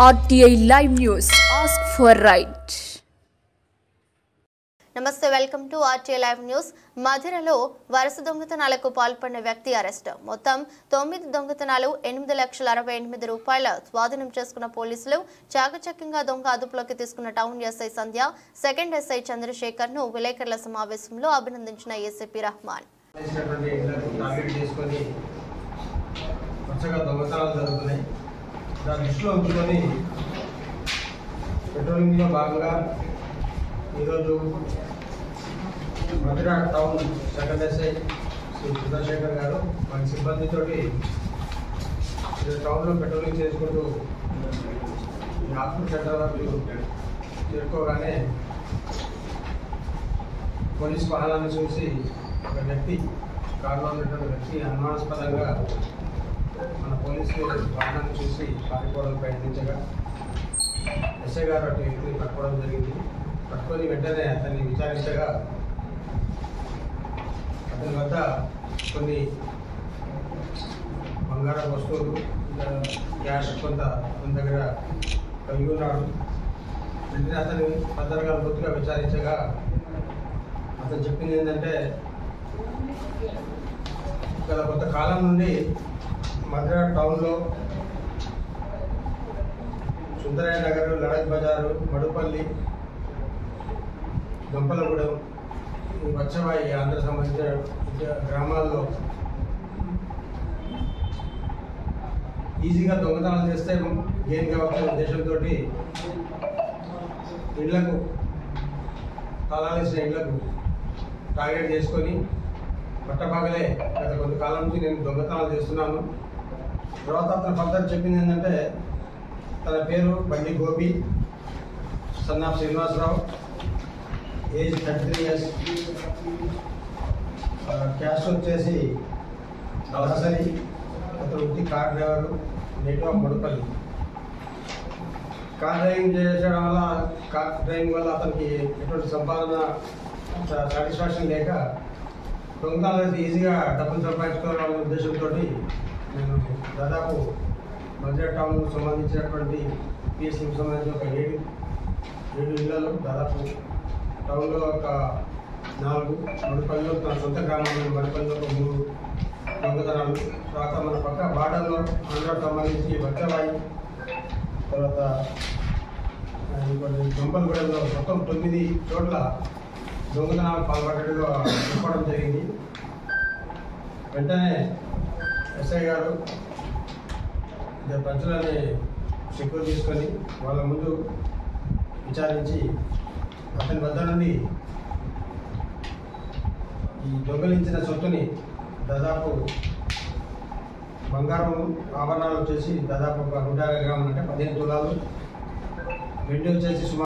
RTI Live News. Ask for right. నమస్తే, welcome to RTI Live News. మధిరలో వరుస దొంగతనాలకు పాల్పడిన వ్యక్తి అరెస్ట్. మొత్తం 9 దొంగతనాలు 8,68,000 రూపాయల స్వాధీనం చేసుకున్న పోలీసులు చాకచక్యంగా దొంగ అదుపులోకి తీసుకున్న town SI Sandhya, second SI Chandrashekar ను విలేకరుల సమావేశంలో అభినందించిన ఏసీపీ రహమాన్. ఈరోజు Madhira town second SI Shri Chandrashekar గారు మన సిబ్బందితో టౌన్లో పెట్రోలింగ్ చేసుకుంటూ నాగ్పూర్ సెంటర్ వరకు చేరుకోగానే పోలీస్ వాహనాన్ని చూసి ఒక వ్యక్తి కారులో ఉన్నటువంటి వ్యక్తి అనుమానాస్పదంగా మన పోలీసు వాహనాన్ని చూసి పారిపోవడం ప్రయత్నించగా ఎస్ఐ గారు అటు వ్యక్తిని పట్టుకోవడం జరిగింది. పట్టుకొని వెంటనే అతన్ని విచారించగా అతని వద్ద కొన్ని బంగారం వస్తువులు, క్యాష్ కొంత అతని దగ్గర కలిగి ఉన్నాడు. వెంటనే అతన్ని భద్రగా పూర్తిగా విచారించగా అతను చెప్పింది ఏంటంటే, గత కొంతకాలం నుండి మధిర టౌన్లో సుందరయ్య నగర్, లడక్ బజారు, మడుపల్లి, గంపలగూడెం, వచ్చవాయి ఆంధ్ర సంబంధించిన గ్రామాల్లో ఈజీగా దొంగతనాలు చేస్తే గెయిన్ కావాల్సిన ఉద్దేశంతో ఇళ్లకు తాళాలేసిన ఇళ్లకు టార్గెట్ చేసుకొని పట్టబాగలే గత కొంతకాలం నుంచి నేను దొంగతనాలు చేస్తున్నాను. తర్వాత అతను ఫర్దర్ చెప్పింది ఏంటంటే, తన పేరు Bandi Gopi, son of Srinivasarao, age 33 years, caste వచ్చేసి నర్సరీ, అతను వృత్తి car driver, native of Madupalli. Car driving వల్ల అతనికి ఎటువంటి సంపాదన సాటిస్ఫాక్షన్ లేక దొంగతనాలు ఈజీగా డబ్బులు సంపాదించుకోవాలనే ఉద్దేశంతో నేను దాదాపు మధిర టౌన్కు సంబంధించినటువంటి పిఎస్సికి సంబంధించిన ఒక 7 ఇళ్లలో దాదాపు టౌన్లో ఒక 4, మడుపల్లిలో తన సొంత గ్రామంలో మడుపల్లిలో ఒక 3 దొంగతనాలు, తర్వాత మన పక్క బార్డర్లో ఆంధ్రాకు సంబంధించి వచ్చవాయి, తర్వాత గంపలగూడెంలో మొత్తం 9 చోట్ల దొంగతనాలు పాల్పడ్డట్టుగా చెప్పడం జరిగింది. వెంటనే ఎస్ఐ గారు పంచులని సెక్యూర్ తీసుకొని వాళ్ళ ముందు విచారించి అతని వద్ద నుండి ఈ దొంగలించిన సొత్తుని దాదాపు బంగారం ఆభరణాలు వచ్చేసి దాదాపు ఒక 150 గ్రాములు, అంటే 15 తులాలు, వెండి వచ్చేసి సుమారు